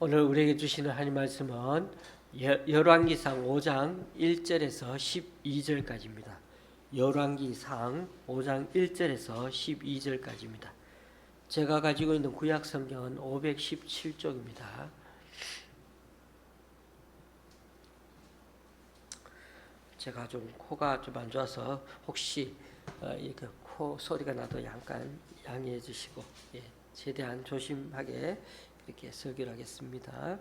오늘 우리에게 주시는 하나님 말씀은 열왕기상 5장 1절에서 12절까지입니다. 열왕기상 5장 1절에서 12절까지입니다. 제가 가지고 있는 구약 성경은 517쪽입니다. 제가 좀 코가 좀 안 좋아서 혹시 이렇게 코 소리가 나도 약간 양해해 주시고, 최대한 조심하게 이렇게 설교를 하겠습니다.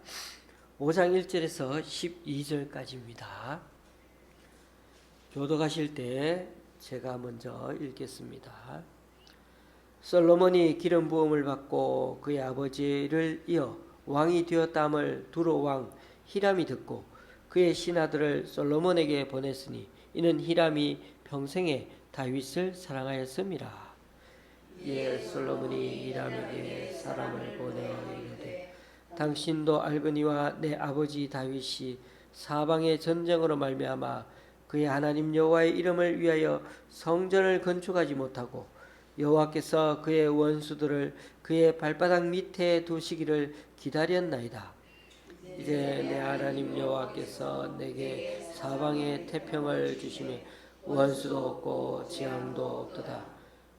5장 1절에서 12절까지입니다. 교독하실 때 제가 먼저 읽겠습니다. 솔로몬이 기름 부음을 받고 그의 아버지를 이어 왕이 되었다함을 두로 왕 히람이 듣고 그의 신하들을 솔로몬에게 보냈으니 이는 히람이 평생에 다윗을 사랑하였음이라. 이에 솔로몬이 히람에게 사람을 보내어 이르되 당신도 알거니와 내 아버지 다윗이 사방의 전쟁으로 말미암아 그의 하나님 여호와의 이름을 위하여 성전을 건축하지 못하고 여호와께서 그의 원수들을 그의 발바닥 밑에 두시기를 기다렸나이다. 이제 내 하나님 여호와께서 내게 사방의 태평을 주시며 원수도 없고 재앙도 없도다.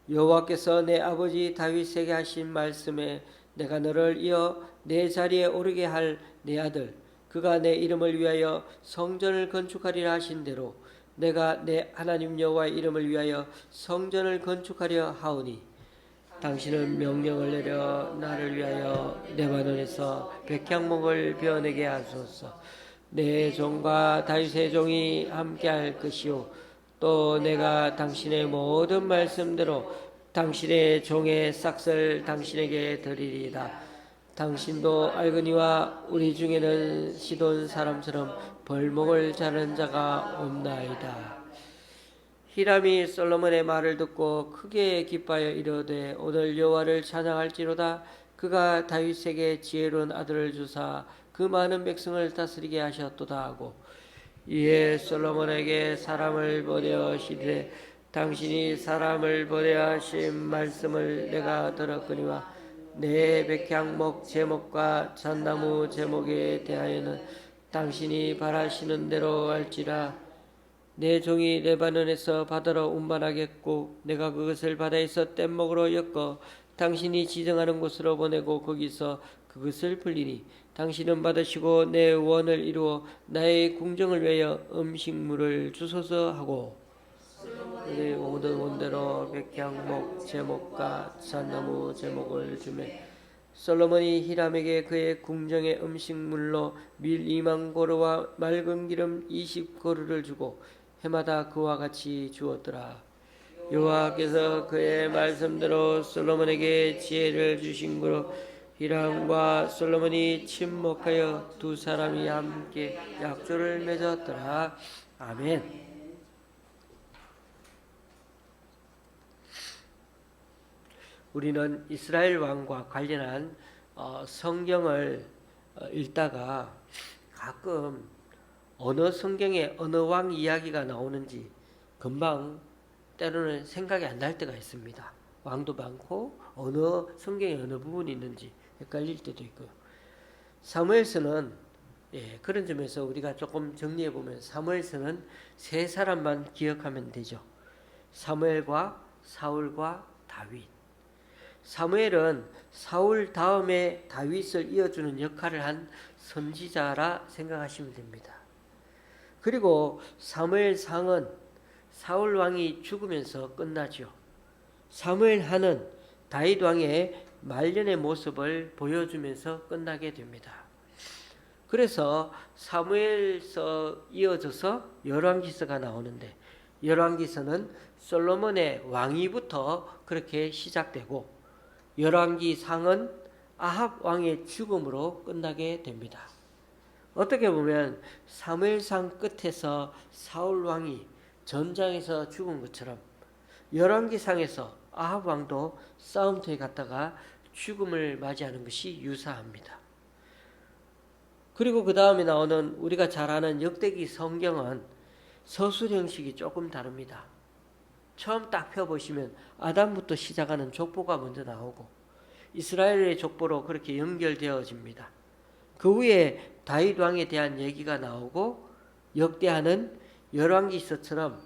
여호와께서 내 아버지 다윗에게 하신 말씀에 내가 너를 이어 내 자리에 오르게 할 내 아들 그가 내 이름을 위하여 성전을 건축하리라 하신 대로 내가 내 하나님 여호와의 이름을 위하여 성전을 건축하려 하오니 당신은 명령을 내려 나를 위하여 레바논에서 백향목을 베어내게 하소서. 내 종과 다윗의 종이 함께할 것이요 또 내가 당신의 모든 말씀대로 당신의 종의 싹을 당신에게 드리리이다. 당신도 알거니와 우리 중에는 시돈 사람처럼 벌목을 자는 자가 없나이다. 히람이 솔로몬의 말을 듣고 크게 기뻐하여 이르되 오늘 여호와를 찬양할지로다. 그가 다윗에게 지혜로운 아들을 주사 그 많은 백성을 다스리게 하셨도다 하고 이에 솔로몬에게 사람을 보내어 시되 당신이 사람을 보내어 하신 말씀을 내가 들었거니와 내 백향목 제목과 잣나무 제목에 대하여는 당신이 바라시는 대로 할지라. 내 종이 레바논에서 바다로 운반하겠고 내가 그것을 바다에서 뗏목으로 엮어 당신이 지정하는 곳으로 보내고 거기서 그것을 불리니 당신은 받으시고 내 원을 이루어 나의 궁정을 위하여 음식물을 주소서 하고 내 모든 원대로 백향목 제목과 잣나무 제목을 주매 솔로몬이 히람에게 그의 궁정의 음식물로 밀 2만 고루와 맑은 기름 20고루를 주고 해마다 그와 같이 주었더라. 여호와께서 그의 말씀대로 솔로몬에게 지혜를 주신 거로 히람과 솔로몬이 친목하여 두 사람이 함께 약조를 맺었더라. 아멘. 우리는 이스라엘 왕과 관련한 성경을 읽다가 가끔 어느 성경에 어느 왕 이야기가 나오는지 금방 때로는 생각이 안 날 때가 있습니다. 왕도 많고 어느 성경에 어느 부분이 있는지 헷갈릴 때도 있고요. 사무엘서는 그런 점에서 우리가 조금 정리해 보면 사무엘서는 세 사람만 기억하면 되죠. 사무엘과 사울과 다윗. 사무엘은 사울 다음에 다윗을 이어주는 역할을 한 선지자라 생각하시면 됩니다. 그리고 사무엘상은 사울 왕이 죽으면서 끝나죠. 사무엘하는 다윗 왕의 말년의 모습을 보여주면서 끝나게 됩니다. 그래서 사무엘서 이어져서 열왕기서가 나오는데 열왕기서는 솔로몬의 왕위부터 그렇게 시작되고 열왕기상은 아합 왕의 죽음으로 끝나게 됩니다. 어떻게 보면 사무엘상 끝에서 사울 왕이 전장에서 죽은 것처럼 열왕기상에서 아합 왕도 싸움터에 갔다가 죽음을 맞이하는 것이 유사합니다. 그리고 그 다음에 나오는 우리가 잘 아는 역대기 성경은 서술 형식이 조금 다릅니다. 처음 딱 펴보시면 아담부터 시작하는 족보가 먼저 나오고 이스라엘의 족보로 그렇게 연결되어집니다. 그 후에 다윗 왕에 대한 얘기가 나오고 역대하는 열왕기서처럼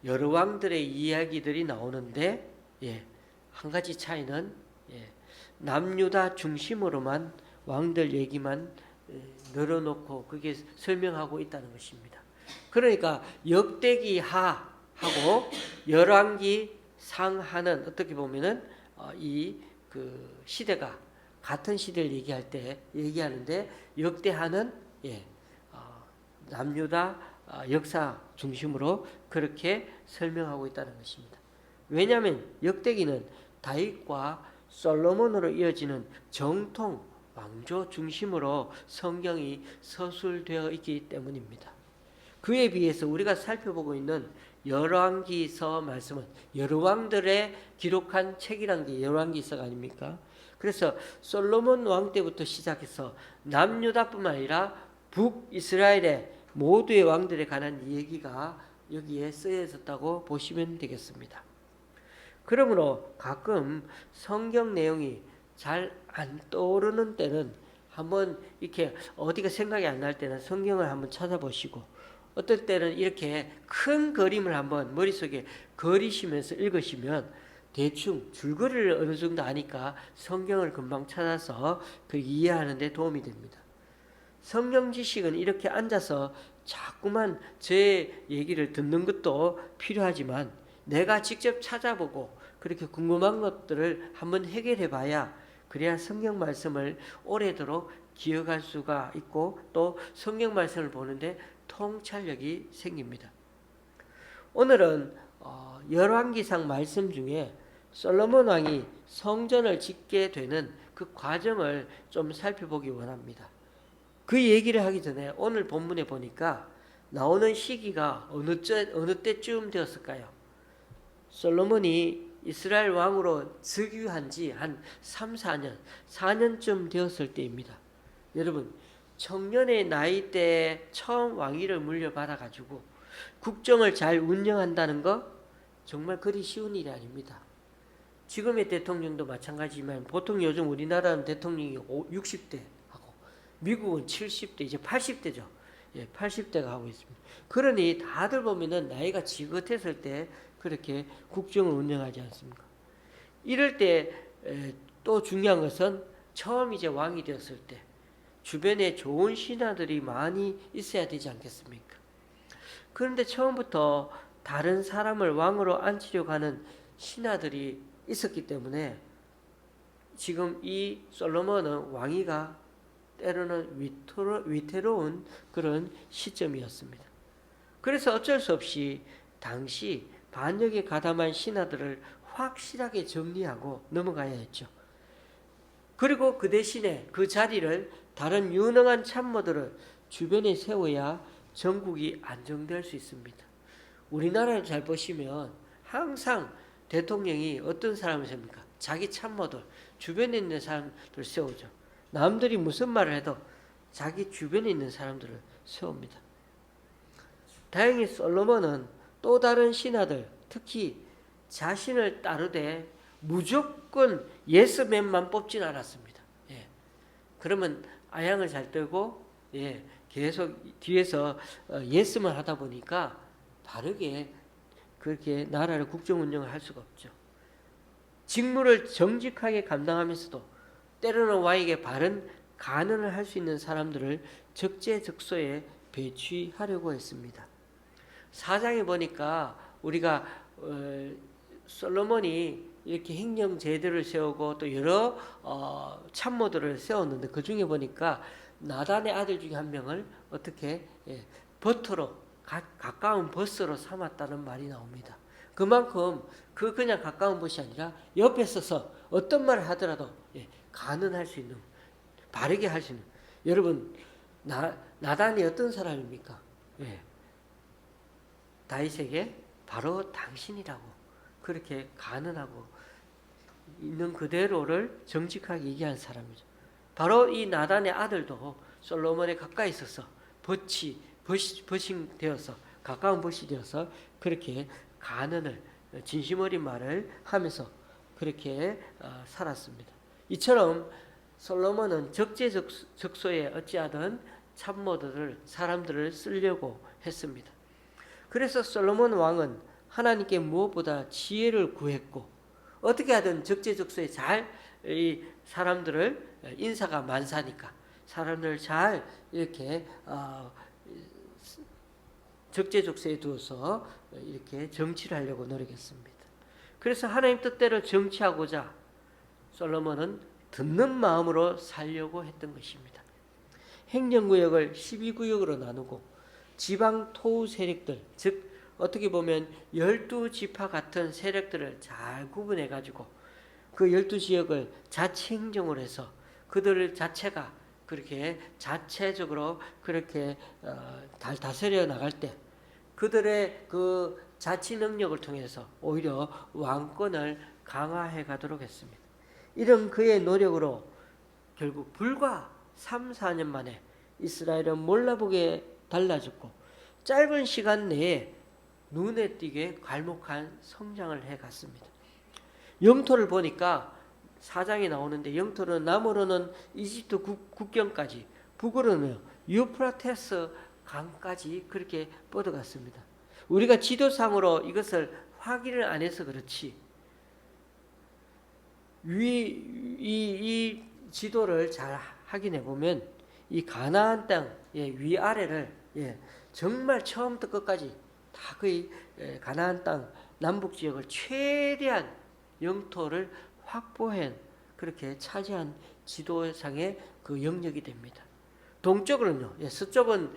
여러 왕들의 이야기들이 나오는데 한 가지 차이는 남유다 중심으로만 왕들 얘기만 늘어놓고 그게 설명하고 있다는 것입니다. 그러니까 역대기 하하고 열왕기 상하는 어떻게 보면은 이 그 시대가 같은 시대를 얘기할 때 얘기하는데 역대하는 남유다 역사 중심으로 그렇게 설명하고 있다는 것입니다. 왜냐하면 역대기는 다윗과 솔로몬으로 이어지는 정통 왕조 중심으로 성경이 서술되어 있기 때문입니다. 그에 비해서 우리가 살펴보고 있는 열왕기서 말씀은 여러 왕들의 기록한 책이란 게 열왕기서가 아닙니까? 그래서 솔로몬 왕 때부터 시작해서 남유다뿐만 아니라 북이스라엘의 모두의 왕들에 관한 얘기가 여기에 쓰여졌다고 보시면 되겠습니다. 그러므로 가끔 성경 내용이 잘 안 떠오르는 때는 한번 이렇게 어디가 생각이 안 날 때는 성경을 한번 찾아보시고 어떨 때는 이렇게 큰 그림을 한번 머릿속에 그리시면서 읽으시면 대충 줄거리를 어느 정도 아니까 성경을 금방 찾아서 그 이해하는 데 도움이 됩니다. 성경 지식은 이렇게 앉아서 자꾸만 제 얘기를 듣는 것도 필요하지만 내가 직접 찾아보고 그렇게 궁금한 것들을 한번 해결해 봐야 그래야 성경 말씀을 오래도록 기억할 수가 있고 또 성경 말씀을 보는데 통찰력이 생깁니다. 오늘은 열왕기상 말씀 중에 솔로몬 왕이 성전을 짓게 되는 그 과정을 좀 살펴보기 원합니다. 그 얘기를 하기 전에 오늘 본문에 보니까 나오는 시기가 어느 때쯤 되었을까요? 솔로몬이 이스라엘 왕으로 즉위한 지 한 3, 4년쯤 되었을 때입니다. 여러분, 청년의 나이 때에 처음 왕위를 물려받아가지고 국정을 잘 운영한다는 거 정말 그리 쉬운 일이 아닙니다. 지금의 대통령도 마찬가지지만 보통 요즘 우리나라는 대통령이 60대 하고 미국은 70대, 이제 80대죠. 80대가 하고 있습니다. 그러니 다들 보면은 나이가 지긋했을 때 그렇게 국정을 운영하지 않습니까? 이럴 때 또 중요한 것은 처음 이제 왕이 되었을 때 주변에 좋은 신하들이 많이 있어야 되지 않겠습니까? 그런데 처음부터 다른 사람을 왕으로 앉히려고 하는 신하들이 있었기 때문에 지금 이 솔로몬은 왕위가 때로는 위태로운 그런 시점이었습니다. 그래서 어쩔 수 없이 당시 반역에 가담한 신하들을 확실하게 정리하고 넘어가야 했죠. 그리고 그 대신에 그 자리를 다른 유능한 참모들을 주변에 세워야 전국이 안정될 수 있습니다. 우리나라를 잘 보시면 항상 대통령이 어떤 사람을 세웁니까? 자기 참모들, 주변에 있는 사람들을 세우죠. 남들이 무슨 말을 해도 자기 주변에 있는 사람들을 세웁니다. 다행히 솔로몬은 또 다른 신하들, 특히 자신을 따르되 무조건 예스맨만 뽑진 않았습니다. 그러면 아양을 잘 떨고 계속 뒤에서 예스만 하다 보니까 바르게 그렇게 나라를 국정 운영을 할 수가 없죠. 직무를 정직하게 감당하면서도 때로는 왕에게 바른 간언을 할 수 있는 사람들을 적재적소에 배치하려고 했습니다. 사장에 보니까 우리가 솔로몬이 이렇게 행정 제도를 세우고 또 여러 참모들을 세웠는데 그 중에 보니까 나단의 아들 중에 한 명을 어떻게 버터로 가까운 버스로 삼았다는 말이 나옵니다. 그만큼 그냥 가까운 것이 아니라 옆에 서서 어떤 말을 하더라도 간언할 수 있는, 바르게 할 수 있는. 여러분, 나단이 어떤 사람입니까? 다윗에게 바로 당신이라고 그렇게 간언하고 있는 그대로를 정직하게 얘기한 사람이죠. 바로 이 나단의 아들도 솔로몬에 가까이 있어서 버싱 되어서 가까운 벗이 되어서 그렇게 간언을 진심 어린 말을 하면서 그렇게 살았습니다. 이처럼 솔로몬은 적재적소에 어찌하든 참모들을 사람들을 쓰려고 했습니다. 그래서 솔로몬 왕은 하나님께 무엇보다 지혜를 구했고 어떻게 하든 적재적소에 잘 이 사람들을 인사가 만사니까 사람들을 잘 이렇게 적재적소에 두어서 이렇게 정치를 하려고 노력했습니다. 그래서 하나님 뜻대로 정치하고자 솔로몬은 듣는 마음으로 살려고 했던 것입니다. 행정구역을 12구역으로 나누고 지방 토우 세력들, 즉 어떻게 보면 12지파 같은 세력들을 잘 구분해 가지고 그 12지역을 자치행정으로 해서 그들 자체가 그렇게 자체적으로 그렇게 다스려 나갈 때 그들의 그 자치 능력을 통해서 오히려 왕권을 강화해 가도록 했습니다. 이런 그의 노력으로 결국 불과 3, 4년 만에 이스라엘은 몰라보게 달라졌고 짧은 시간 내에 눈에 띄게 괄목한 성장을 해갔습니다. 영토를 보니까 4장에 나오는데 영토는 남으로는 이집트 국경까지 북으로는 유프라테스 강까지 그렇게 뻗어갔습니다. 우리가 지도상으로 이것을 확인을 안 해서 그렇지 이 지도를 잘 확인해 보면 이 가나안 땅 위아래를 정말 처음부터 끝까지 다 거의 가나안 땅 남북 지역을 최대한 영토를 확보한 그렇게 차지한 지도상의 그 영역이 됩니다. 동쪽으로는요. 서쪽은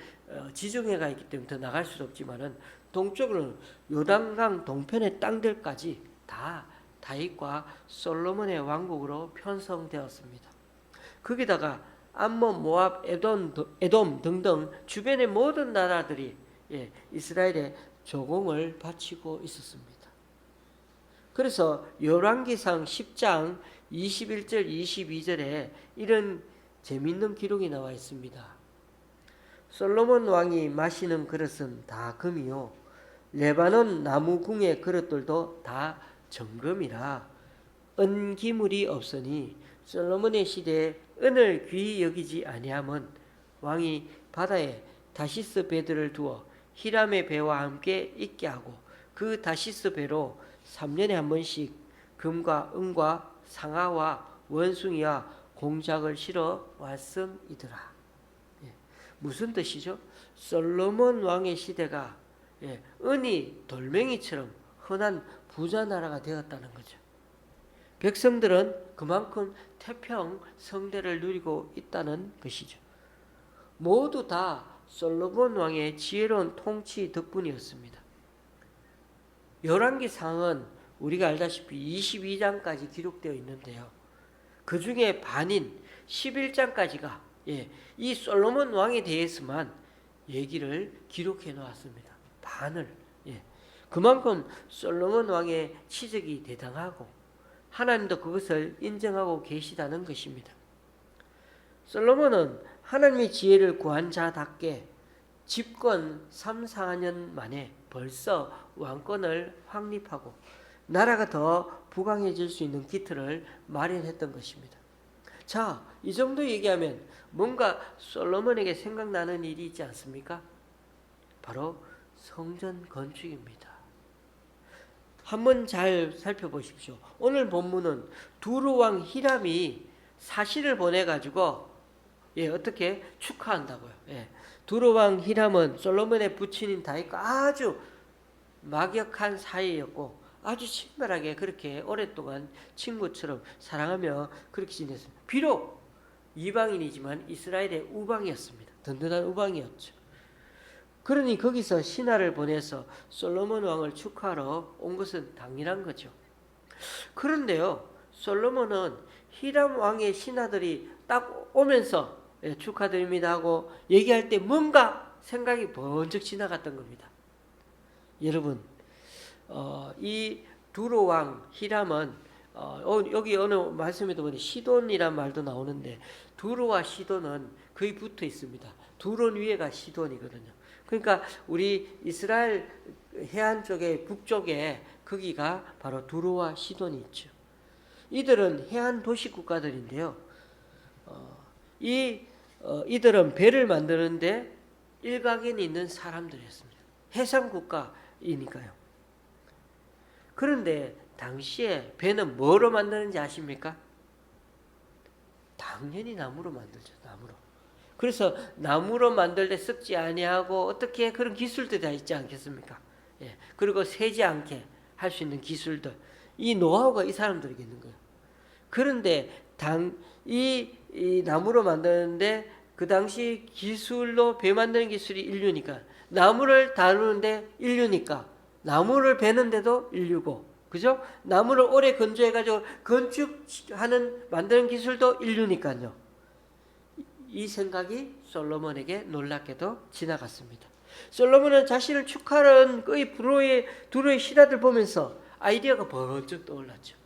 지중해가 있기 때문에 더 나갈 수도 없지만은 동쪽으로는 요단강 동편의 땅들까지 다 다윗과 솔로몬의 왕국으로 편성되었습니다. 거기다가 암몬, 모압, 에돔 등등 주변의 모든 나라들이 이스라엘의 조공을 바치고 있었습니다. 그래서 열왕기상 10장 21절 22절에 이런 재미있는 기록이 나와 있습니다. 솔로몬 왕이 마시는 그릇은 다 금이요 레바논 나무 궁의 그릇들도 다 정금이라 은기물이 없으니 솔로몬의 시대에 은을 귀히 여기지 아니함은 왕이 바다에 다시스 배들을 두어 히람의 배와 함께 있게 하고 그 다시스 배로 3년에 한 번씩 금과 은과 상아와 원숭이와 공작을 실어 왔음이더라. 무슨 뜻이죠? 솔로몬 왕의 시대가 은이 돌멩이처럼 흔한 부자 나라가 되었다는 거죠. 백성들은 그만큼 태평 성대를 누리고 있다는 것이죠. 모두 다 솔로몬 왕의 지혜로운 통치 덕분이었습니다. 열왕기상은 우리가 알다시피 22장까지 기록되어 있는데요. 그 중에 반인 11장까지가 이 솔로몬 왕에 대해서만 얘기를 기록해 놓았습니다. 반을. 그만큼 솔로몬 왕의 치적이 대단하고 하나님도 그것을 인정하고 계시다는 것입니다. 솔로몬은 하나님의 지혜를 구한 자답게 집권 3, 4년 만에 벌써 왕권을 확립하고 나라가 더 부강해질 수 있는 기틀을 마련했던 것입니다. 자, 이 정도 얘기하면 뭔가 솔로몬에게 생각나는 일이 있지 않습니까? 바로 성전 건축입니다. 한번 잘 살펴보십시오. 오늘 본문은 두루 왕 히람이 사시를 보내가지고 어떻게 축하한다고요. 두루 왕 히람은 솔로몬의 부친인 다윗과 아주 막역한 사이였고 아주 친밀하게 그렇게 오랫동안 친구처럼 사랑하며 그렇게 지냈습니다. 비록 이방인이지만 이스라엘의 우방이었습니다. 든든한 우방이었죠. 그러니 거기서 신하를 보내서 솔로몬 왕을 축하하러 온 것은 당연한 거죠. 그런데요, 솔로몬은 히람 왕의 신하들이 딱 오면서 축하드립니다 하고 얘기할 때 뭔가 생각이 번쩍 지나갔던 겁니다. 여러분, 이 두루 왕 히람은 여기 어느 말씀에도 보니 시돈이란 말도 나오는데 두루와 시돈은 거의 붙어 있습니다. 두론 위에가 시돈이거든요. 그러니까 우리 이스라엘 해안 쪽에 북쪽에 거기가 바로 두루와 시돈이 있죠. 이들은 해안 도시 국가들인데요. 이들은 배를 만드는데 일각에 있는 사람들이었습니다. 해상 국가이니까요. 그런데 당시에 배는 뭐로 만드는지 아십니까? 당연히 나무로 만들죠. 나무로. 그래서 나무로 만들 때 썩지 아니하고 어떻게 그런 기술들이 다 있지 않겠습니까? 예. 그리고 새지 않게 할 수 있는 기술들, 이 노하우가 이 사람들에게 있는 거예요. 그런데 이 나무로 만드는데 그 당시 기술로 배 만드는 기술이 인류니까 나무를 다루는데 인류니까 나무를 베는데도 인류고, 그죠? 나무를 오래 건조해가지고 건축하는 만드는 기술도 인류니까요. 이 생각이 솔로몬에게 놀랍게도 지나갔습니다. 솔로몬은 자신을 축하하는 그 두로의 신하들 보면서 아이디어가 번쩍 떠올랐죠.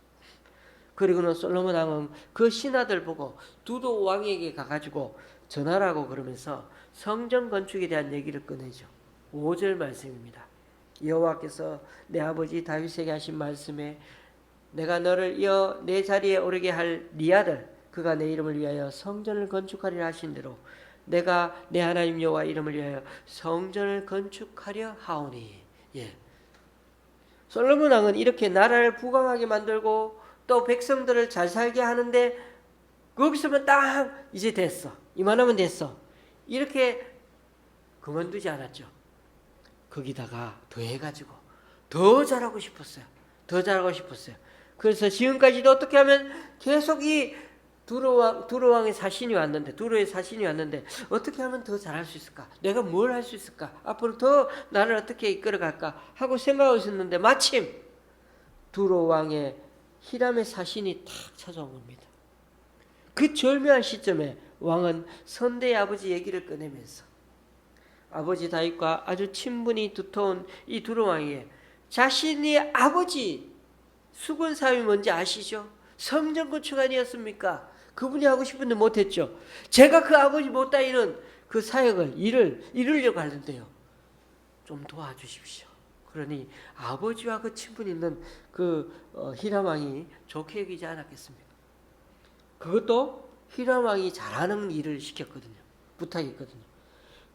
그리고는 솔로몬 왕은 그 신하들 보고 두로 왕에게 가가지고 전하라고 그러면서 성전 건축에 대한 얘기를 꺼내죠. 5절 말씀입니다. 여호와께서 내 아버지 다윗에게 하신 말씀에 내가 너를 이어 내 자리에 오르게 할 네 아들 그가 내 이름을 위하여 성전을 건축하리라 하신 대로 내가 내 하나님 여호와 이름을 위하여 성전을 건축하려 하오니. 예. 솔로몬 왕은 이렇게 나라를 부강하게 만들고 또 백성들을 잘 살게 하는데 거기서만 딱 이제 됐어. 이만하면 됐어. 이렇게 그만두지 않았죠. 거기다가 더해가지고 더 잘하고 싶었어요. 더 잘하고 싶었어요. 그래서 지금까지도 어떻게 하면 계속 이 두로왕의 사신이 왔는데, 두로의 사신이 왔는데 어떻게 하면 더 잘할 수 있을까? 내가 뭘 할 수 있을까? 앞으로 더 나를 어떻게 이끌어갈까? 하고 생각하고 있었는데 마침 두로왕의 히람의 사신이 탁 찾아온 겁니다. 그 절묘한 시점에 왕은 선대의 아버지 얘기를 꺼내면서 아버지 다윗과 아주 친분이 두터운 이 두로왕에게 자신이 아버지 수군 사업이 뭔지 아시죠? 성전 건축 아니었습니까? 그분이 하고 싶은데 못했죠. 제가 그 아버지 못 따위는 그 사역을 이루려고 하는데요. 좀 도와주십시오. 그러니 아버지와 그 친분 있는 그 히람 왕이 좋게 여기지 않았겠습니까? 그것도 히람 왕이 잘하는 일을 시켰거든요. 부탁했거든요.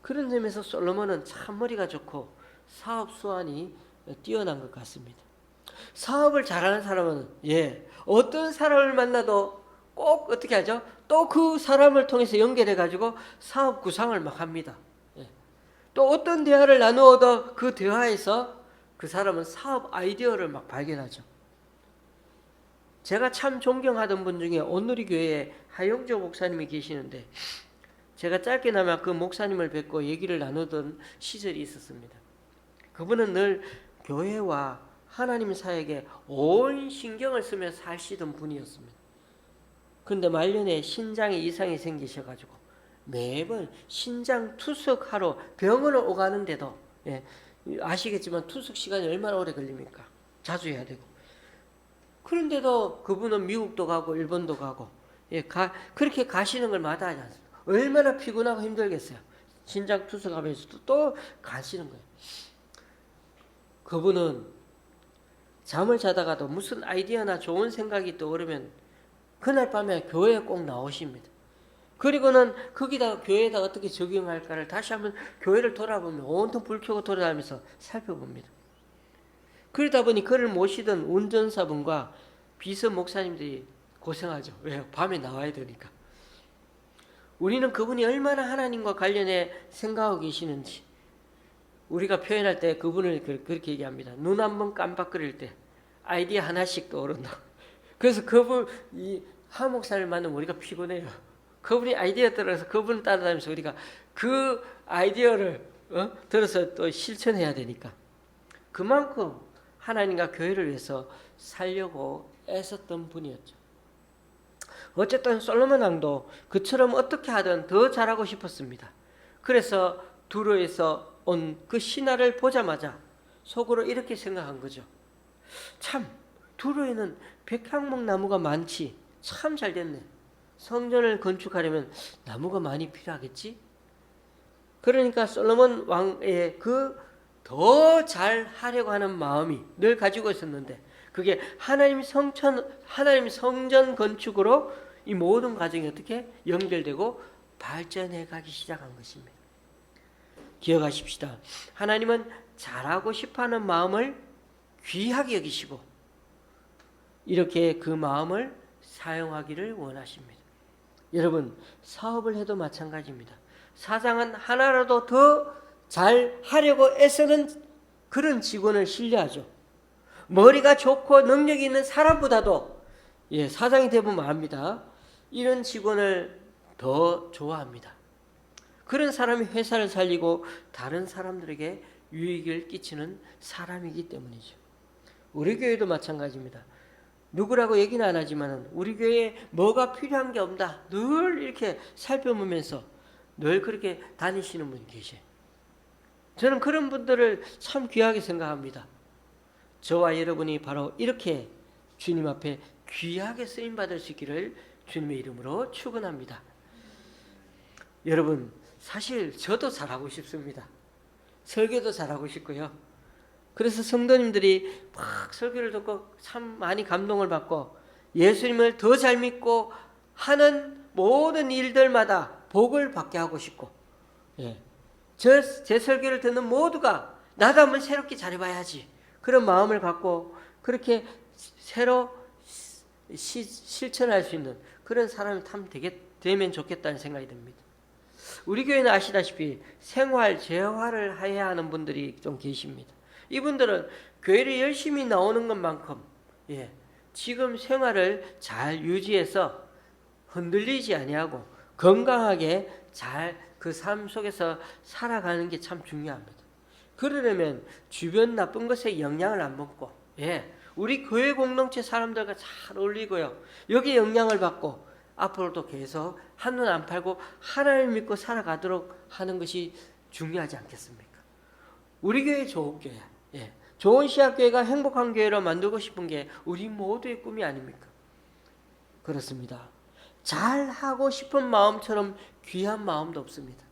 그런 점에서 솔로몬은 참 머리가 좋고 사업 수완이 뛰어난 것 같습니다. 사업을 잘하는 사람은 어떤 사람을 만나도 꼭 어떻게 하죠? 또 그 사람을 통해서 연결해 가지고 사업 구상을 막 합니다. 또 어떤 대화를 나누어도 그 대화에서 그 사람은 사업 아이디어를 막 발견하죠. 제가 참 존경하던 분 중에 온누리 교회에 하용조 목사님이 계시는데 제가 짧게나마 그 목사님을 뵙고 얘기를 나누던 시절이 있었습니다. 그분은 늘 교회와 하나님 사역에 온 신경을 쓰며 사시던 분이었습니다. 그런데 말년에 신장에 이상이 생기셔가지고 매번 신장 투석하러 병원을 오가는데도 아시겠지만 투석 시간이 얼마나 오래 걸립니까? 자주 해야 되고. 그런데도 그분은 미국도 가고 일본도 가고 그렇게 가시는 걸 마다하지 않습니다. 얼마나 피곤하고 힘들겠어요. 신장 투석하면서도 또 가시는 거예요. 그분은 잠을 자다가도 무슨 아이디어나 좋은 생각이 떠오르면 그날 밤에 교회에 꼭 나오십니다. 그리고는 거기다가 교회에다 어떻게 적용할까를 다시 한번 교회를 돌아보면 온통 불 켜고 돌아다니면서 살펴봅니다. 그러다 보니 그를 모시던 운전사분과 비서 목사님들이 고생하죠. 왜요? 밤에 나와야 되니까. 우리는 그분이 얼마나 하나님과 관련해 생각하고 계시는지 우리가 표현할 때 그분을 그렇게 얘기합니다. 눈 한 번 깜빡거릴 때 아이디어 하나씩 떠오른다. 그래서 그분 하 목사를 만나면 우리가 피곤해요. 그분이 아이디어 들어서 그분을 따라다니면서 우리가 그 아이디어를 들어서 또 실천해야 되니까 그만큼 하나님과 교회를 위해서 살려고 애썼던 분이었죠. 어쨌든 솔로몬 왕도 그처럼 어떻게 하든 더 잘하고 싶었습니다. 그래서 두로에서 온 그 신하를 보자마자 속으로 이렇게 생각한 거죠. 참 두로에는 백향목 나무가 많지. 참 잘 됐네. 성전을 건축하려면 나무가 많이 필요하겠지? 그러니까 솔로몬 왕의 그 더 잘하려고 하는 마음이 늘 가지고 있었는데 그게 하나님 성전 건축으로 이 모든 과정이 어떻게 연결되고 발전해 가기 시작한 것입니다. 기억하십시다. 하나님은 잘하고 싶어하는 마음을 귀하게 여기시고 이렇게 그 마음을 사용하기를 원하십니다. 여러분, 사업을 해도 마찬가지입니다. 사장은 하나라도 더 잘 하려고 애쓰는 그런 직원을 신뢰하죠. 머리가 좋고 능력이 있는 사람보다도 사장이 되면 압니다. 이런 직원을 더 좋아합니다. 그런 사람이 회사를 살리고 다른 사람들에게 유익을 끼치는 사람이기 때문이죠. 우리 교회도 마찬가지입니다. 누구라고 얘기는 안 하지만 우리 교회에 뭐가 필요한 게 없다. 늘 이렇게 살펴보면서 늘 그렇게 다니시는 분이 계셔요. 저는 그런 분들을 참 귀하게 생각합니다. 저와 여러분이 바로 이렇게 주님 앞에 귀하게 쓰임받을 수 있기를 주님의 이름으로 축원합니다. 여러분, 사실 저도 잘하고 싶습니다. 설교도 잘하고 싶고요. 그래서 성도님들이 막 설교를 듣고 참 많이 감동을 받고 예수님을 더 잘 믿고 하는 모든 일들마다 복을 받게 하고 싶고, 제 설교를 듣는 모두가 나도 한번 새롭게 잘해봐야지 그런 마음을 갖고 그렇게 새로 실천할 수 있는 그런 사람이 되면 좋겠다는 생각이 듭니다. 우리 교회는 아시다시피 생활 재활을 해야 하는 분들이 좀 계십니다. 이분들은 교회를 열심히 나오는 것만큼 지금 생활을 잘 유지해서 흔들리지 아니하고 건강하게 잘 그 삶 속에서 살아가는 게 참 중요합니다. 그러려면 주변 나쁜 것에 영향을 안 먹고 우리 교회 공동체 사람들과 잘 어울리고요. 여기에 영향을 받고 앞으로도 계속 한눈 안 팔고 하나님 믿고 살아가도록 하는 것이 중요하지 않겠습니까? 우리 교회 좋은 교회, 좋은 시학교회가 행복한 교회로 만들고 싶은 게 우리 모두의 꿈이 아닙니까? 그렇습니다. 잘하고 싶은 마음처럼 귀한 마음도 없습니다.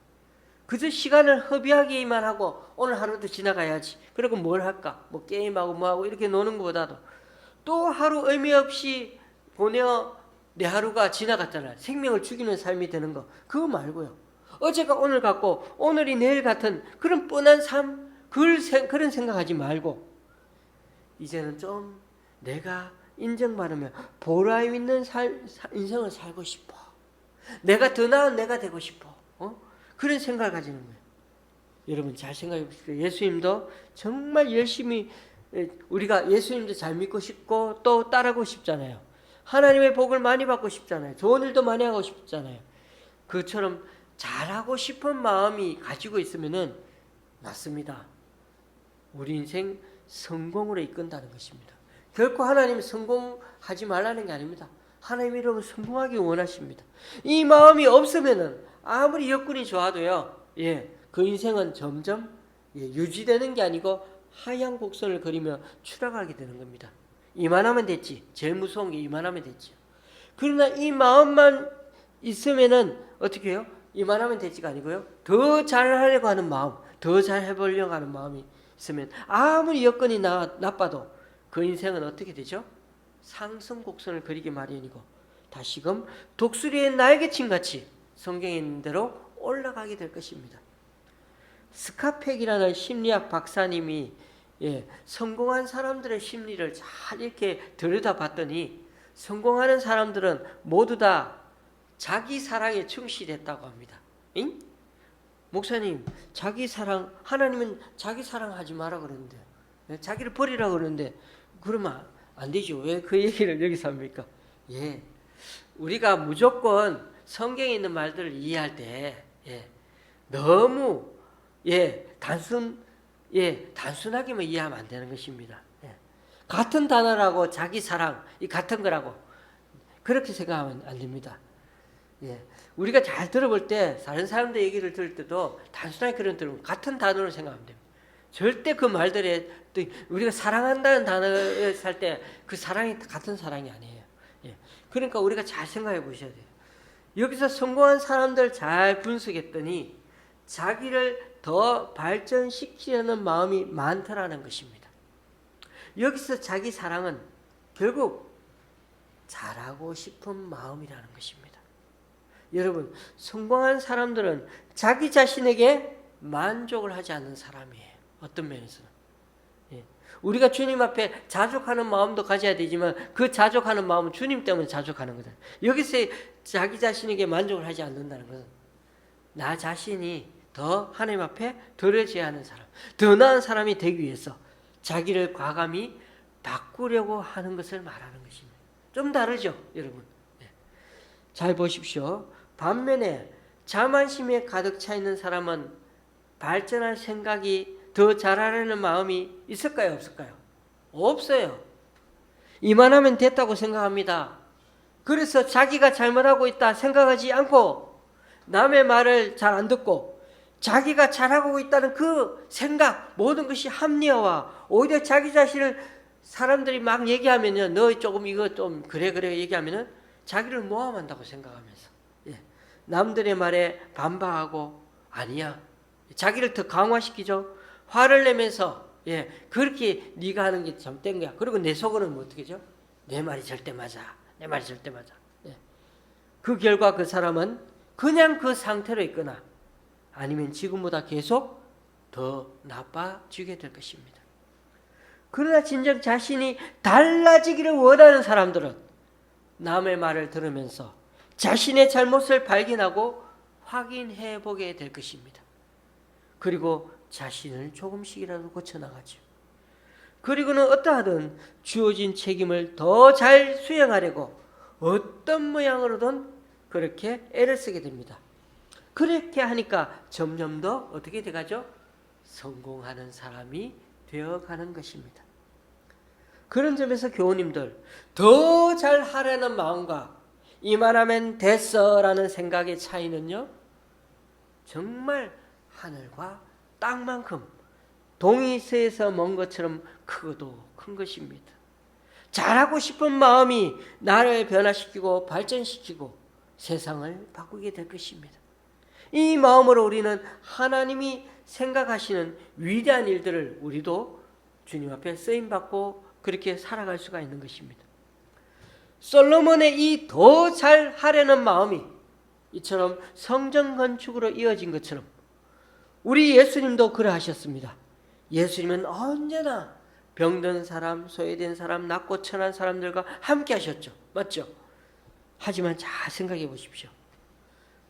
그저 시간을 허비하기만 하고 오늘 하루도 지나가야지. 그리고 뭘 할까? 뭐 게임하고 뭐하고 이렇게 노는 것보다도 또 하루 의미 없이 보내어 내 하루가 지나갔잖아요. 생명을 죽이는 삶이 되는 거. 그거 말고요. 어제가 오늘 같고 오늘이 내일 같은 그런 뻔한 삶, 그런 생각하지 말고 이제는 좀 내가 인정받으면 보람 있는 인생을 살고 싶어. 내가 더 나은 내가 되고 싶어. 그런 생각을 가지는 거예요. 여러분 잘 생각해 보십시오. 예수님도 정말 열심히 우리가 예수님도 잘 믿고 싶고 또 따르고 싶잖아요. 하나님의 복을 많이 받고 싶잖아요. 좋은 일도 많이 하고 싶잖아요. 그처럼 잘하고 싶은 마음이 가지고 있으면은 맞습니다. 우리 인생 성공으로 이끈다는 것입니다. 결코 하나님이 성공하지 말라는 게 아닙니다. 하나님 이름은 성공하기 원하십니다. 이 마음이 없으면은 아무리 여건이 좋아도요, 그 인생은 점점 유지되는 게 아니고 하향 곡선을 그리며 추락하게 되는 겁니다. 이만하면 됐지. 제일 무서운 게 이만하면 됐지. 그러나 이 마음만 있으면은 어떻게 해요? 이만하면 됐지가 아니고요. 더 잘하려고 하는 마음, 더 잘해보려고 하는 마음이 있으면 아무리 여건이 나빠도 그 인생은 어떻게 되죠? 상승 곡선을 그리기 마련이고 다시금 독수리의 날개침같이 성경에 있는 대로 올라가게 될 것입니다. 스카펙이라는 심리학 박사님이 성공한 사람들의 심리를 잘 이렇게 들여다봤더니 성공하는 사람들은 모두 다 자기 사랑에 충실했다고 합니다. 응? 목사님, 자기 사랑, 하나님은 자기 사랑하지 마라 그러는데, 자기를 버리라 그러는데, 그러면 안 되죠. 왜 그 얘기를 여기서 합니까? 우리가 무조건 성경에 있는 말들을 이해할 때, 너무, 단순하게만 이해하면 안 되는 것입니다. 같은 단어라고 자기 사랑, 이 같은 거라고, 그렇게 생각하면 안 됩니다. 우리가 잘 들어볼 때 다른 사람들 얘기를 들을 때도 단순하게 그런 들으면 같은 단어로 생각하면 됩니다. 절대 그 말들에 또 우리가 사랑한다는 단어에 살 때 그 사랑이 같은 사랑이 아니에요. 그러니까 우리가 잘 생각해 보셔야 돼요. 여기서 성공한 사람들 잘 분석했더니 자기를 더 발전시키려는 마음이 많더라는 것입니다. 여기서 자기 사랑은 결국 잘하고 싶은 마음이라는 것입니다. 여러분, 성공한 사람들은 자기 자신에게 만족을 하지 않는 사람이에요. 어떤 면에서는. 예. 우리가 주님 앞에 자족하는 마음도 가져야 되지만 그 자족하는 마음은 주님 때문에 자족하는 거잖아요. 여기서 자기 자신에게 만족을 하지 않는다는 것은 나 자신이 더 하나님 앞에 드려져야 하는 사람, 더 나은 사람이 되기 위해서 자기를 과감히 바꾸려고 하는 것을 말하는 것입니다. 좀 다르죠, 여러분? 네. 잘 보십시오. 반면에 자만심에 가득 차 있는 사람은 발전할 생각이 더 잘하려는 마음이 있을까요, 없을까요? 없어요. 이만하면 됐다고 생각합니다. 그래서 자기가 잘못하고 있다 생각하지 않고 남의 말을 잘 안 듣고 자기가 잘하고 있다는 그 생각, 모든 것이 합리화와 오히려 자기 자신을 사람들이 막 얘기하면요, 너 조금 이거 좀 그래 얘기하면은 자기를 모함한다고 생각하면서, 예, 남들의 말에 반박하고 아니야, 자기를 더 강화시키죠. 화를 내면서, 예, 그렇게 네가 하는 게 잘못된 거야. 그리고 내 속으로는 뭐 어떻게 죠? 내 말이 절대 맞아. 내 말이 절대 맞아. 예. 그 결과 그 사람은 그냥 그 상태로 있거나 아니면 지금보다 계속 더 나빠지게 될 것입니다. 그러나 진정 자신이 달라지기를 원하는 사람들은 남의 말을 들으면서 자신의 잘못을 발견하고 확인해 보게 될 것입니다. 그리고 자신을 조금씩이라도 고쳐나가죠. 그리고는 어떠하든 주어진 책임을 더 잘 수행하려고 어떤 모양으로든 그렇게 애를 쓰게 됩니다. 그렇게 하니까 점점 더 어떻게 돼가죠? 성공하는 사람이 되어가는 것입니다. 그런 점에서 교우님들, 더 잘하려는 마음과 이만하면 됐어라는 생각의 차이는요, 정말 하늘과 땅만큼 동이서에서 먼 것처럼 크고도 큰 것입니다. 잘하고 싶은 마음이 나를 변화시키고 발전시키고 세상을 바꾸게 될 것입니다. 이 마음으로 우리는 하나님이 생각하시는 위대한 일들을 우리도 주님 앞에 쓰임받고 그렇게 살아갈 수가 있는 것입니다. 솔로몬의 이 더 잘하려는 마음이 이처럼 성전 건축으로 이어진 것처럼 우리 예수님도 그러하셨습니다. 예수님은 언제나 병든 사람, 소외된 사람, 낮고 천한 사람들과 함께 하셨죠. 맞죠? 하지만 잘 생각해 보십시오.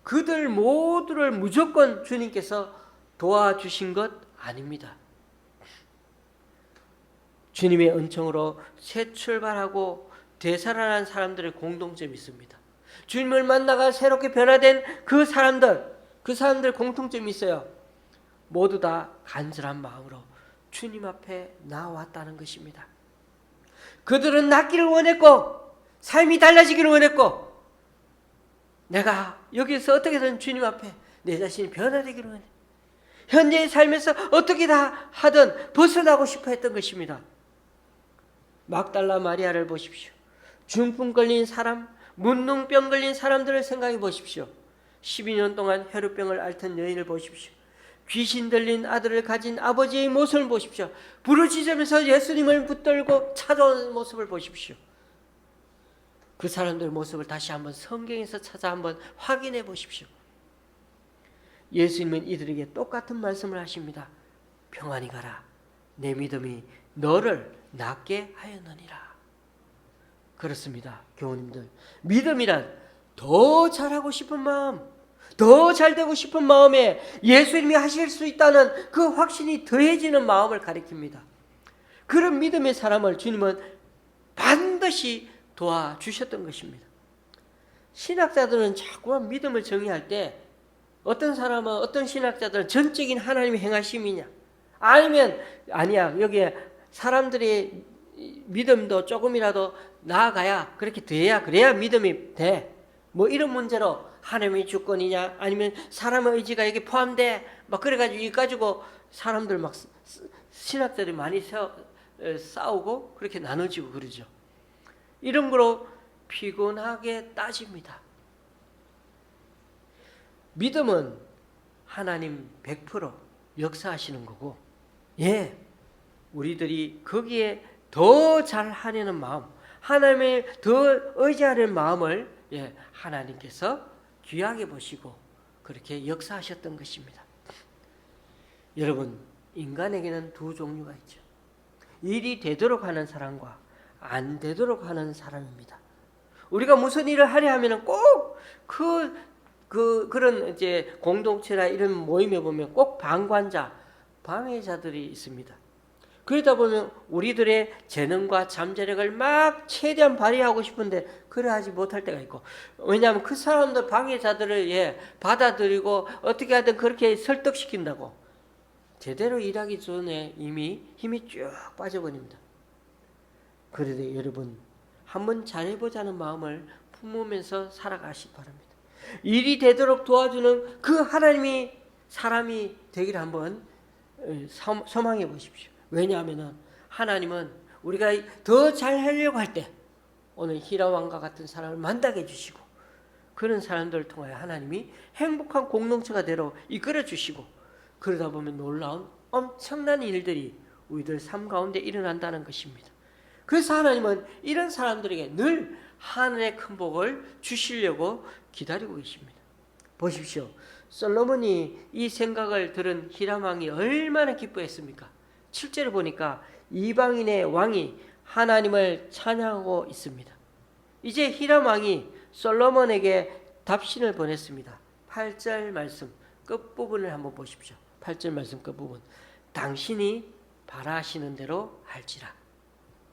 그들 모두를 무조건 주님께서 도와주신 것 아닙니다. 주님의 은총으로 새 출발하고 되살아난 사람들의 공통점이 있습니다. 주님을 만나가 새롭게 변화된 그 사람들 공통점이 있어요. 모두 다 간절한 마음으로 주님 앞에 나왔다는 것입니다. 그들은 낫기를 원했고 삶이 달라지기를 원했고 내가 여기서 어떻게든 주님 앞에 내 자신이 변화되기를 원해. 현재의 삶에서 어떻게 다 하든 벗어나고 싶어 했던 것입니다. 막달라 마리아를 보십시오. 중풍 걸린 사람, 문둥병 걸린 사람들을 생각해 보십시오. 12년 동안 혈우병을 앓던 여인을 보십시오. 귀신 들린 아들을 가진 아버지의 모습을 보십시오. 부르짖으면서 예수님을 붙들고 찾아오는 모습을 보십시오. 그 사람들 모습을 다시 한번 성경에서 찾아 한번 확인해 보십시오. 예수님은 이들에게 똑같은 말씀을 하십니다. 평안히 가라. 내 믿음이 너를 낫게 하였느니라. 그렇습니다. 교우님들, 믿음이란 더 잘하고 싶은 마음, 더 잘되고 싶은 마음에 예수님이 하실 수 있다는 그 확신이 더해지는 마음을 가리킵니다. 그런 믿음의 사람을 주님은 반드시 도와주셨던 것입니다. 신학자들은 자꾸만 믿음을 정의할 때 어떤 신학자들은 전적인 하나님의 행하심이냐, 아니면 아니야, 여기에 사람들의 믿음도 조금이라도 나아가야 그렇게 돼야 그래야 믿음이 돼. 뭐 이런 문제로 하나님의 주권이냐, 아니면 사람의 의지가 여기 포함돼, 막 그래가지고 이 가지고 사람들 막 신학자들이 많이 싸우고 그렇게 나눠지고 그러죠. 이런 거로 피곤하게 따집니다. 믿음은 하나님 100% 역사하시는 거고, 예, 우리들이 거기에 더 잘하려는 마음, 하나님을 더 의지하는 마음을 하나님께서 귀하게 보시고 그렇게 역사하셨던 것입니다. 여러분, 인간에게는 두 종류가 있죠. 일이 되도록 하는 사람과 안 되도록 하는 사람입니다. 우리가 무슨 일을 하려 하면은 꼭 그런 이제 공동체나 이런 모임에 보면 꼭 방관자, 방해자들이 있습니다. 그러다 보면 우리들의 재능과 잠재력을 막 최대한 발휘하고 싶은데 그래하지 못할 때가 있고, 왜냐하면 그 사람들 방해자들을 받아들이고 어떻게 하든 그렇게 설득시킨다고 제대로 일하기 전에 이미 힘이 쭉 빠져버립니다. 그래도 여러분, 한번 잘해보자는 마음을 품으면서 살아가시기 바랍니다. 일이 되도록 도와주는 그 하나님이 사람이 되기를 한번 소망해 보십시오. 왜냐하면 하나님은 우리가 더 잘하려고 할 때 오늘 히라왕과 같은 사람을 만나게 해주시고, 그런 사람들을 통하여 하나님이 행복한 공동체가 되도록 이끌어 주시고, 그러다 보면 놀라운 엄청난 일들이 우리들 삶 가운데 일어난다는 것입니다. 그래서 하나님은 이런 사람들에게 늘 하늘의 큰 복을 주시려고 기다리고 계십니다. 보십시오. 솔로몬이 이 생각을 들은 히람 왕이 얼마나 기뻐했습니까? 7절을 보니까 이방인의 왕이 하나님을 찬양하고 있습니다. 이제 히람 왕이 솔로몬에게 답신을 보냈습니다. 8절 말씀 끝부분을 한번 보십시오. 8절 말씀 끝부분. 당신이 바라시는 대로 할지라.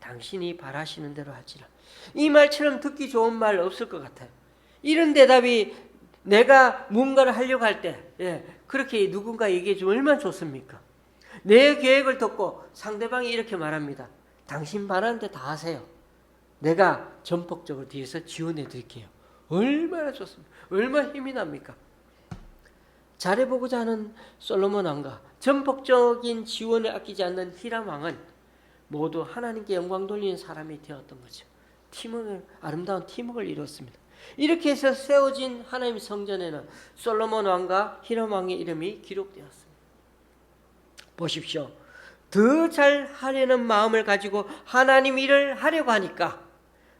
당신이 바라시는 대로 할지라. 이 말처럼 듣기 좋은 말 없을 것 같아요. 이런 대답이 내가 뭔가를 하려고 할 때 그렇게 누군가 얘기해 주면 얼마나 좋습니까? 내 계획을 듣고 상대방이 이렇게 말합니다. 당신 바라는데 다 하세요. 내가 전폭적으로 뒤에서 지원해 드릴게요. 얼마나 좋습니까? 얼마나 힘이 납니까? 잘해보고자 하는 솔로몬 왕과 전폭적인 지원을 아끼지 않는 히람 왕은 모두 하나님께 영광 돌리는 사람이 되었던 거죠. 아름다운 팀워크를 이뤘습니다. 이렇게 해서 세워진 하나님 성전에는 솔로몬 왕과 히람 왕의 이름이 기록되었습니다. 보십시오. 더 잘하려는 마음을 가지고 하나님 일을 하려고 하니까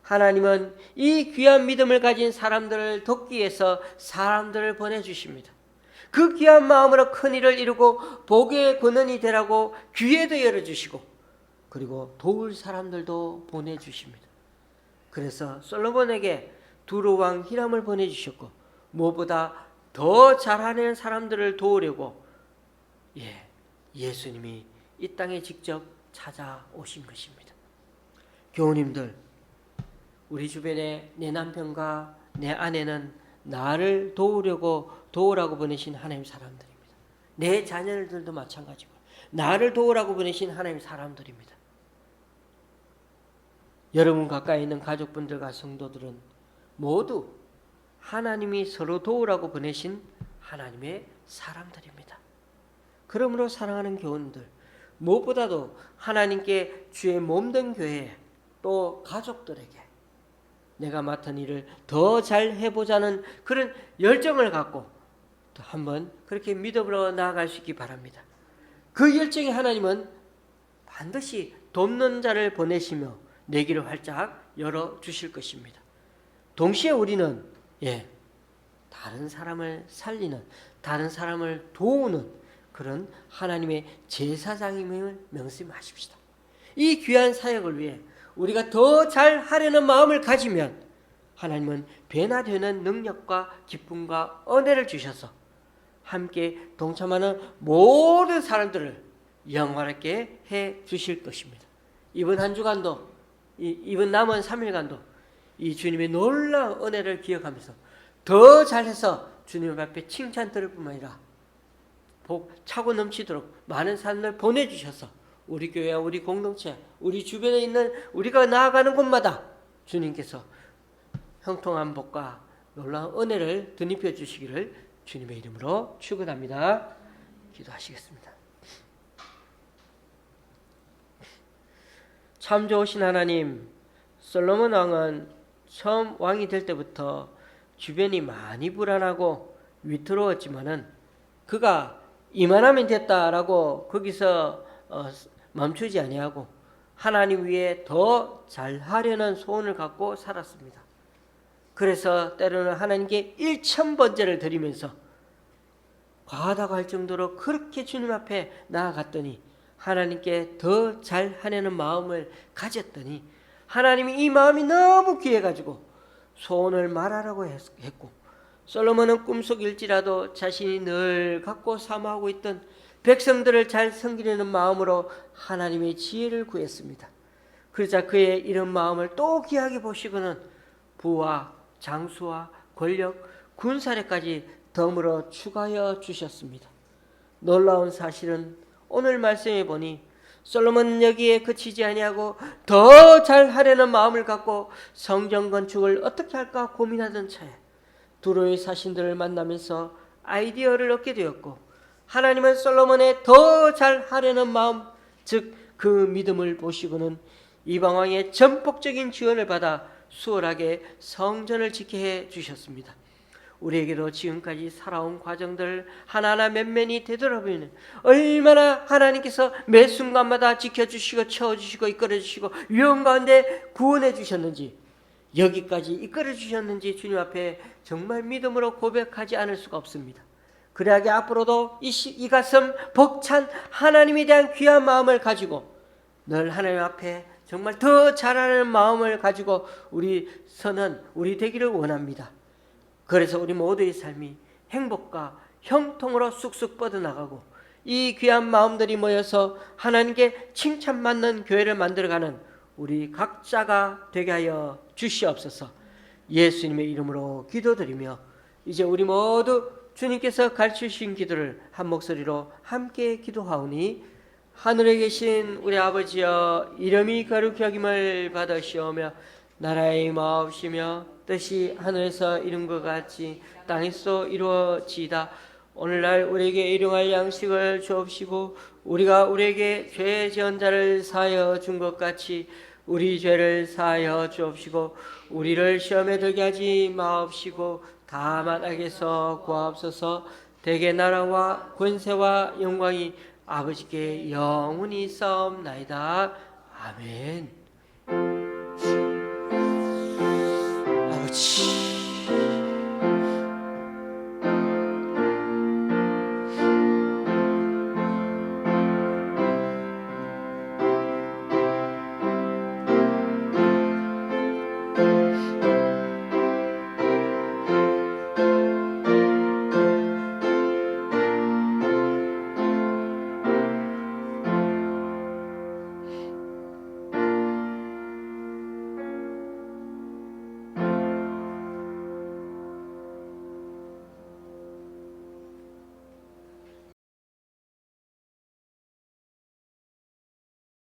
하나님은 이 귀한 믿음을 가진 사람들을 돕기 위해서 사람들을 보내주십니다. 그 귀한 마음으로 큰 일을 이루고 복의 근원이 되라고 귀에도 열어주시고, 그리고 도울 사람들도 보내주십니다. 그래서 솔로몬에게 두루 왕 히람을 보내주셨고, 무엇보다 더 잘하는 사람들을 도우려고 예수님이 이 땅에 직접 찾아오신 것입니다. 교우님들, 우리 주변에 내 남편과 내 아내는 나를 도우라고 보내신 하나님 사람들입니다. 내 자녀들도 마찬가지고 나를 도우라고 보내신 하나님 사람들입니다. 여러분 가까이 있는 가족분들과 성도들은 모두 하나님이 서로 도우라고 보내신 하나님의 사람들입니다. 그러므로 사랑하는 교우들, 무엇보다도 하나님께 주의 몸된 교회 또 가족들에게 내가 맡은 일을 더 잘 해보자는 그런 열정을 갖고 또 한번 그렇게 믿음으로 나아갈 수 있기 바랍니다. 그 열정에 하나님은 반드시 돕는 자를 보내시며 내 길을 활짝 열어주실 것입니다. 동시에 우리는 다른 사람을 살리는, 다른 사람을 도우는 그런 하나님의 제사장임을 명심하십시다. 이 귀한 사역을 위해 우리가 더 잘하려는 마음을 가지면 하나님은 변화되는 능력과 기쁨과 은혜를 주셔서 함께 동참하는 모든 사람들을 영화롭게 해 주실 것입니다. 이번 한 주간도, 이번 남은 3일간도 이 주님의 놀라운 은혜를 기억하면서 더 잘해서 주님 앞에 칭찬 들을 뿐만 아니라 복 차고 넘치도록 많은 사람을 보내주셔서 우리 교회와 우리 공동체, 우리 주변에 있는 우리가 나아가는 곳마다 주님께서 형통한 복과 놀라운 은혜를 드립혀 주시기를 주님의 이름으로 축원합니다. 기도하시겠습니다. 참 좋으신 하나님, 솔로몬 왕은 처음 왕이 될 때부터 주변이 많이 불안하고 위태로웠지만은 그가 이만하면 됐다라고 거기서 멈추지 아니하고 하나님 위에 더 잘하려는 소원을 갖고 살았습니다. 그래서 때로는 하나님께 1000번제를 드리면서 과하다고 할 정도로 그렇게 주님 앞에 나아갔더니 하나님께 더 잘하려는 마음을 가졌더니 하나님이 이 마음이 너무 귀해가지고 소원을 말하라고 했고, 솔로몬은 꿈속일지라도 자신이 늘 갖고 사모하고 있던 백성들을 잘 섬기려는 마음으로 하나님의 지혜를 구했습니다. 그러자 그의 이런 마음을 또 귀하게 보시고는 부와 장수와 권력, 군사력까지 덤으로 추가하여 주셨습니다. 놀라운 사실은 오늘 말씀해 보니 솔로몬은 여기에 그치지 아니하고 더 잘하려는 마음을 갖고 성전 건축을 어떻게 할까 고민하던 차에 두로의 사신들을 만나면서 아이디어를 얻게 되었고, 하나님은 솔로몬의 더 잘하려는 마음, 즉 그 믿음을 보시고는 이방 왕의 전폭적인 지원을 받아 수월하게 성전을 짓게 해 주셨습니다. 우리에게도 지금까지 살아온 과정들 하나하나 면면히 되돌아보면 얼마나 하나님께서 매 순간마다 지켜주시고 채워주시고 이끌어주시고 위험 가운데 구원해 주셨는지, 여기까지 이끌어 주셨는지 주님 앞에 정말 믿음으로 고백하지 않을 수가 없습니다. 그래야 앞으로도 이 가슴 벅찬 하나님에 대한 귀한 마음을 가지고 늘 하나님 앞에 정말 더 잘하는 마음을 가지고 우리 되기를 원합니다. 그래서 우리 모두의 삶이 행복과 형통으로 쑥쑥 뻗어나가고 이 귀한 마음들이 모여서 하나님께 칭찬받는 교회를 만들어가는 우리 각자가 되게 하여 주시옵소서. 예수님의 이름으로 기도드리며 이제 우리 모두 주님께서 가르치신 기도를 한 목소리로 함께 기도하오니, 하늘에 계신 우리 아버지여, 이름이 거룩히 여김을 받으시오며 나라의 마옵시며 뜻이 하늘에서 이룬 것 같이 땅에서 이루어지이다. 오늘날 우리에게 일용할 양식을 주옵시고 우리가 우리에게 죄 지은 자를 사하여 준 것 같이 우리 죄를 사하여 주옵시고 우리를 시험에 들게 하지 마옵시고 다만 악에서 구하옵소서. 대개 나라와 권세와 영광이 아버지께 영원히 있사옵나이다. 아멘. 아버지